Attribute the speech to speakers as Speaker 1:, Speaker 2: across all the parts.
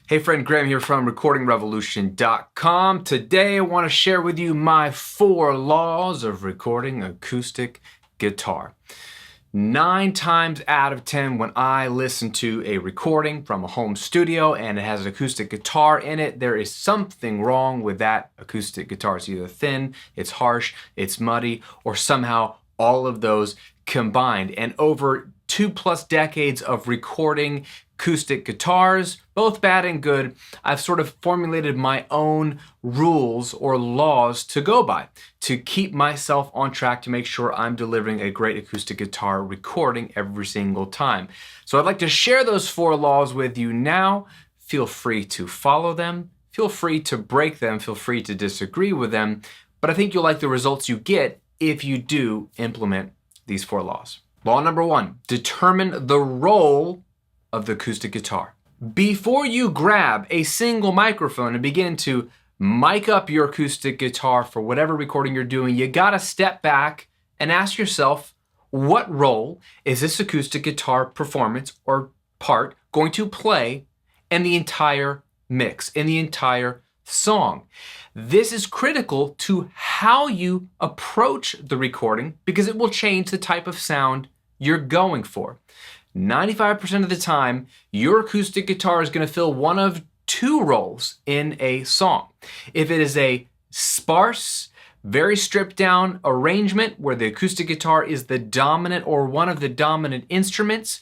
Speaker 1: Hey friend, Graham here from recordingrevolution.com. Today I want to share with you my 4 laws of recording acoustic guitar. 9 times out of 10 when I listen to a recording from a home studio and it has an acoustic guitar in it, there is something wrong with that acoustic guitar. It's either thin, it's harsh, it's muddy, or somehow all of those combined. And over 2+ decades of recording acoustic guitars, both bad and good, I've sort of formulated my own rules or laws to go by to keep myself on track to make sure I'm delivering a great acoustic guitar recording every single time. So I'd like to share those 4 laws with you now. Feel free to follow them, feel free to break them, feel free to disagree with them, but I think you'll like the results you get if you do implement these 4 laws. Law number 1, determine the role of the acoustic guitar. Before you grab a single microphone and begin to mic up your acoustic guitar for whatever recording you're doing, you gotta step back and ask yourself, what role is this acoustic guitar performance or part going to play in the entire mix, in the entire song? This is critical to how you approach the recording because it will change the type of sound you're going for. 95% of the time, your acoustic guitar is going to fill one of 2 roles in a song. If it is a sparse, very stripped down arrangement where the acoustic guitar is the dominant or one of the dominant instruments,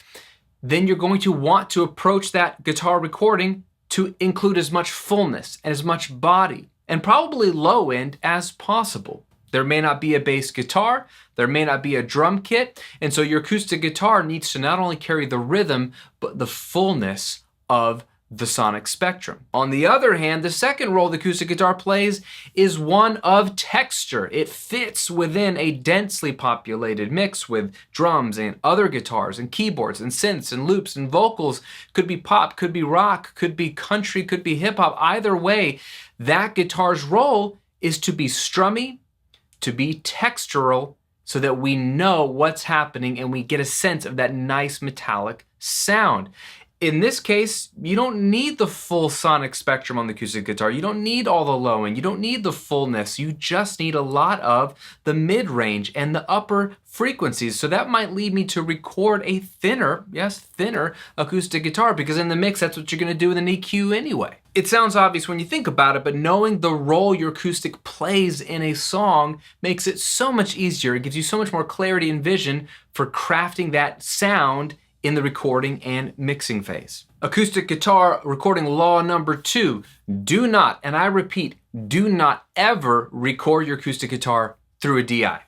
Speaker 1: then you're going to want to approach that guitar recording to include as much fullness and as much body and probably low end as possible. There may not be a bass guitar, there may not be a drum kit, and so your acoustic guitar needs to not only carry the rhythm, but the fullness of the sonic spectrum. On the other hand, the second role the acoustic guitar plays is one of texture. It fits within a densely populated mix with drums and other guitars and keyboards and synths and loops and vocals. Could be pop, could be rock, could be country, could be hip hop. Either way, that guitar's role is to be strummy, to be textural, so that we know what's happening and we get a sense of that nice metallic sound. In this case, you don't need the full sonic spectrum on the acoustic guitar. You don't need all the low end. You don't need the fullness. You just need a lot of the mid-range and the upper frequencies. So that might lead me to record a thinner, yes, thinner acoustic guitar, because in the mix, that's what you're going to do with an EQ anyway. It sounds obvious when you think about it, but knowing the role your acoustic plays in a song makes it so much easier. It gives you so much more clarity and vision for crafting that sound in the recording and mixing phase. Acoustic guitar recording law number 2, do not, and I repeat, do not ever record your acoustic guitar through a DI.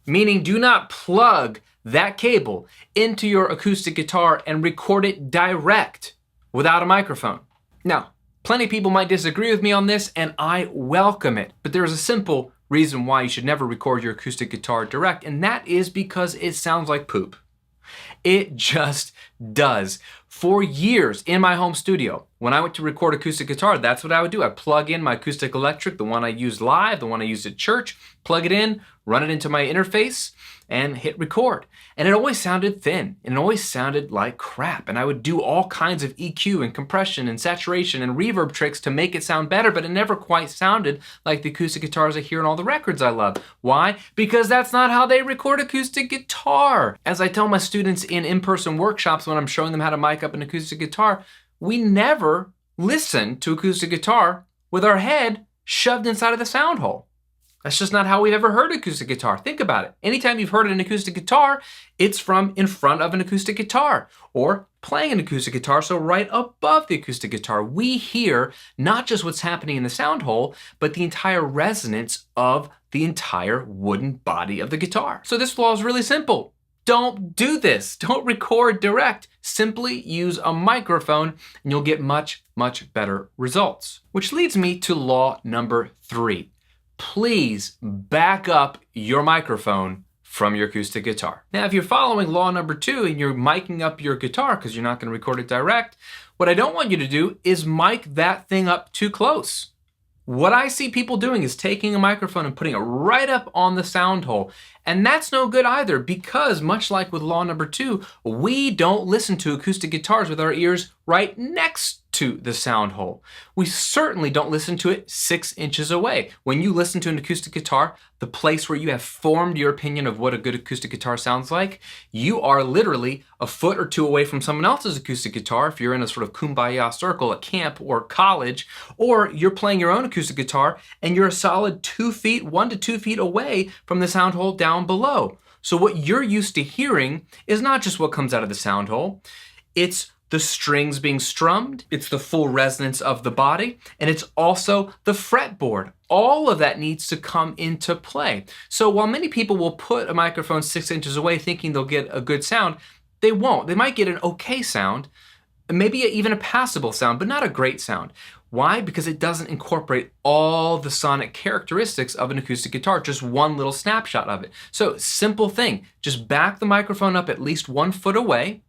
Speaker 1: Meaning do not plug that cable into your acoustic guitar and record it direct without a microphone. Now, plenty of people might disagree with me on this, and I welcome it, but there is a simple reason why you should never record your acoustic guitar direct, and that is because it sounds like poop. It just does. For years in my home studio, when I went to record acoustic guitar, that's what I would do. I'd plug in my acoustic electric, the one I used live, the one I used at church, plug it in, run it into my interface, and hit record. And it always sounded thin, and it always sounded like crap. And I would do all kinds of EQ and compression and saturation and reverb tricks to make it sound better, but it never quite sounded like the acoustic guitars I hear in all the records I love. Why? Because that's not how they record acoustic guitar. As I tell my students in in-person workshops when I'm showing them how to mic up an acoustic guitar, we never listen to acoustic guitar with our head shoved inside of the sound hole. That's just not how we've ever heard acoustic guitar. Think about it. Anytime you've heard an acoustic guitar, it's from in front of an acoustic guitar or playing an acoustic guitar, so right above the acoustic guitar. We hear not just what's happening in the sound hole, but the entire resonance of the entire wooden body of the guitar. So this law is really simple. Don't do this. Don't record direct. Simply use a microphone and you'll get much, much better results. Which leads me to law number 3. Please back up your microphone from your acoustic guitar. Now, if you're following law number 2 and you're miking up your guitar because you're not going to record it direct, what I don't want you to do is mic that thing up too close. What I see people doing is taking a microphone and putting it right up on the sound hole. And that's no good either, because much like with law number 2, we don't listen to acoustic guitars with our ears right next to the sound hole. We certainly don't listen to it 6 inches away. When you listen to an acoustic guitar, the place where you have formed your opinion of what a good acoustic guitar sounds like, you are literally a foot or two away from someone else's acoustic guitar if you're in a sort of kumbaya circle at camp or college, or you're playing your own acoustic guitar and you're a solid 2 feet, 1 to 2 feet away from the sound hole down below. So what you're used to hearing is not just what comes out of the sound hole, it's the strings being strummed, it's the full resonance of the body, and it's also the fretboard. All of that needs to come into play. So while many people will put a microphone 6 inches away thinking they'll get a good sound, they won't. They might get an okay sound, maybe even a passable sound, but not a great sound. Why? Because it doesn't incorporate all the sonic characteristics of an acoustic guitar, just one little snapshot of it. So simple thing, just back the microphone up at least 1 foot away,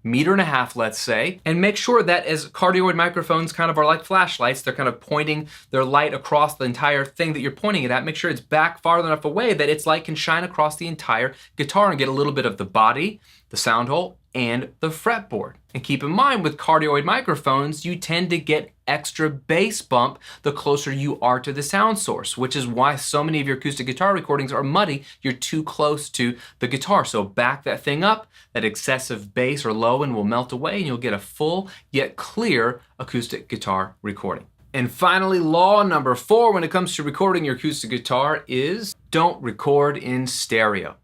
Speaker 1: 1.5 meters, let's say, and make sure that as cardioid microphones kind of are like flashlights, they're kind of pointing their light across the entire thing that you're pointing it at. Make sure it's back far enough away that its light can shine across the entire guitar and get a little bit of the body, the sound hole, and the fretboard. And keep in mind, with cardioid microphones, you tend to get extra bass bump the closer you are to the sound source, which is why so many of your acoustic guitar recordings are muddy. You're too close to the guitar. So back that thing up, that excessive bass or low end will melt away and you'll get a full yet clear acoustic guitar recording. And finally, law number 4 when it comes to recording your acoustic guitar is don't record in stereo.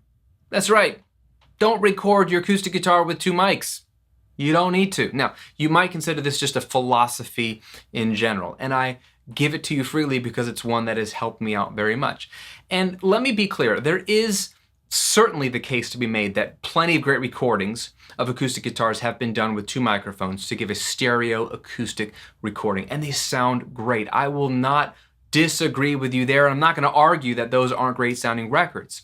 Speaker 1: That's right. Don't record your acoustic guitar with 2 mics. You don't need to. Now, you might consider this just a philosophy in general, and I give it to you freely because it's one that has helped me out very much. And let me be clear, there is certainly the case to be made that plenty of great recordings of acoustic guitars have been done with 2 microphones to give a stereo acoustic recording, and they sound great. I will not disagree with you there. I'm not going to argue that those aren't great sounding records.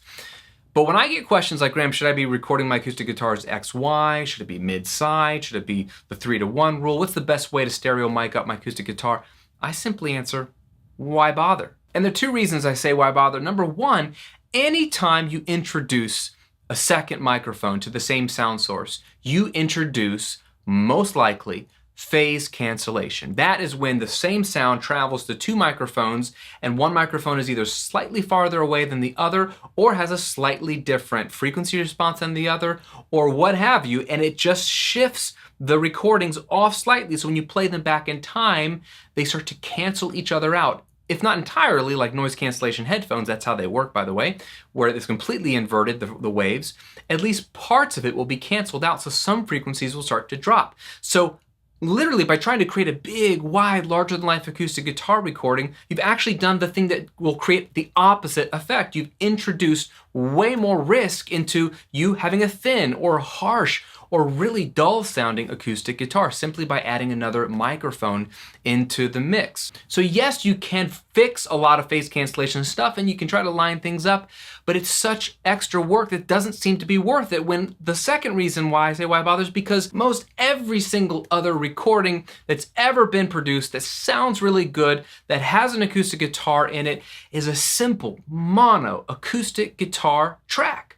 Speaker 1: But when I get questions like, Graham, should I be recording my acoustic guitars XY? Should it be mid-side? Should it be the 3-to-1 rule? What's the best way to stereo mic up my acoustic guitar? I simply answer, why bother? And there are 2 reasons I say why bother. Number 1, anytime you introduce a second microphone to the same sound source, you introduce, most likely, phase cancellation. That is when the same sound travels to 2 microphones and one microphone is either slightly farther away than the other or has a slightly different frequency response than the other or what have you, and it just shifts the recordings off slightly. So when you play them back in time, they start to cancel each other out. If not entirely, like noise cancellation headphones, that's how they work, by the way, where it's completely inverted, the waves, at least parts of it will be canceled out, so some frequencies will start to drop. So literally, by trying to create a big, wide, larger-than-life acoustic guitar recording, you've actually done the thing that will create the opposite effect. You've introduced way more risk into you having a thin or harsh or really dull-sounding acoustic guitar simply by adding another microphone into the mix. So yes, you can fix a lot of phase cancellation stuff and you can try to line things up, but it's such extra work that doesn't seem to be worth it. When the second reason why I say why bother is because most every single other recording that's ever been produced that sounds really good, that has an acoustic guitar in it, is a simple mono acoustic guitar track.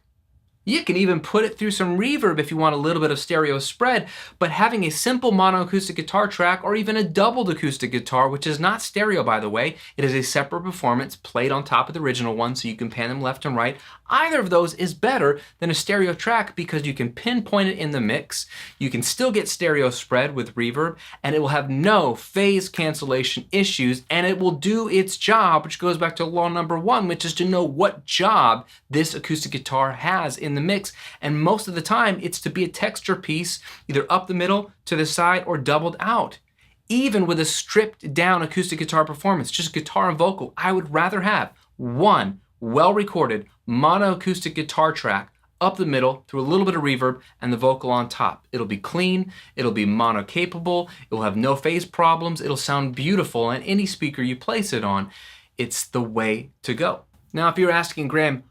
Speaker 1: You can even put it through some reverb if you want a little bit of stereo spread, but having a simple mono acoustic guitar track or even a doubled acoustic guitar, which is not stereo by the way, it is a separate performance played on top of the original one so you can pan them left and right. Either of those is better than a stereo track because you can pinpoint it in the mix, you can still get stereo spread with reverb, and it will have no phase cancellation issues, and it will do its job, which goes back to law number 1, which is to know what job this acoustic guitar has in the mix, and most of the time it's to be a texture piece either up the middle, to the side, or doubled out. Even with a stripped down acoustic guitar performance, just guitar and vocal, I would rather have one well-recorded mono acoustic guitar track up the middle through a little bit of reverb and the vocal on top. It'll be clean, it'll be mono capable, it will have no phase problems, it'll sound beautiful on any speaker you place it on. It's the way to go. Now if you're asking, Graham,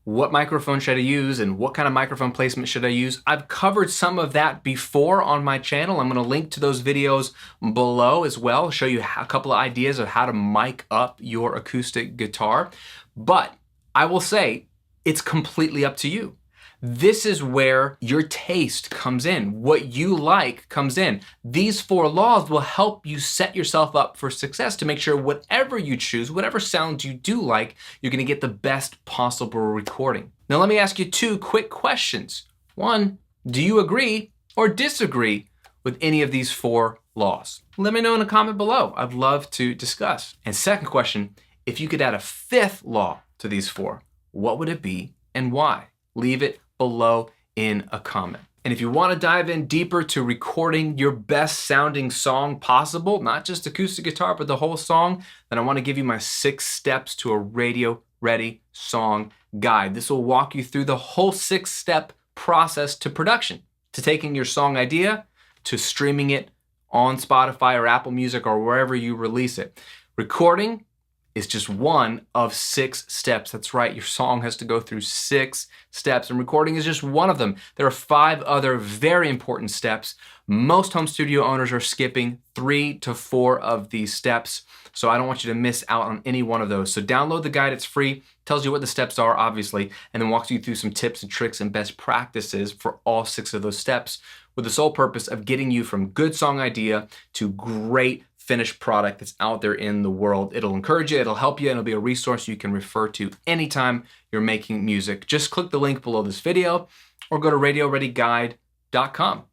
Speaker 1: what microphone should I use and what kind of microphone placement should I use? I've covered some of that before on my channel. I'm going to link to those videos below as well, show you a couple of ideas of how to mic up your acoustic guitar. But I will say it's completely up to you. This is where your taste comes in. What you like comes in. These 4 laws will help you set yourself up for success to make sure whatever you choose, whatever sounds you do like, you're gonna get the best possible recording. Now let me ask you 2 quick questions. 1, do you agree or disagree with any of these 4 laws? Let me know in a comment below. I'd love to discuss. And second question, if you could add a 5th law to these 4, what would it be and why? Leave it below in a comment. And if you want to dive in deeper to recording your best sounding song possible, not just acoustic guitar, but the whole song, then I want to give you my 6 steps to a radio ready song guide. This will walk you through the whole 6-step process to production, to taking your song idea, to streaming it on Spotify or Apple Music or wherever you release it. Recording is just one of 6 steps. That's right, your song has to go through 6 steps, and recording is just one of them. There are 5 other very important steps. Most home studio owners are skipping 3 to 4 of these steps, so I don't want you to miss out on any one of those. So download the guide, it's free, tells you what the steps are, obviously, and then walks you through some tips and tricks and best practices for all 6 of those steps, with the sole purpose of getting you from good song idea to great finished product that's out there in the world. It'll encourage you, it'll help you, and it'll be a resource you can refer to anytime you're making music. Just click the link below this video or go to radioreadyguide.com.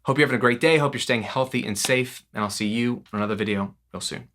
Speaker 1: Hope you're having a great day. Hope you're staying healthy and safe, and I'll see you in another video real soon.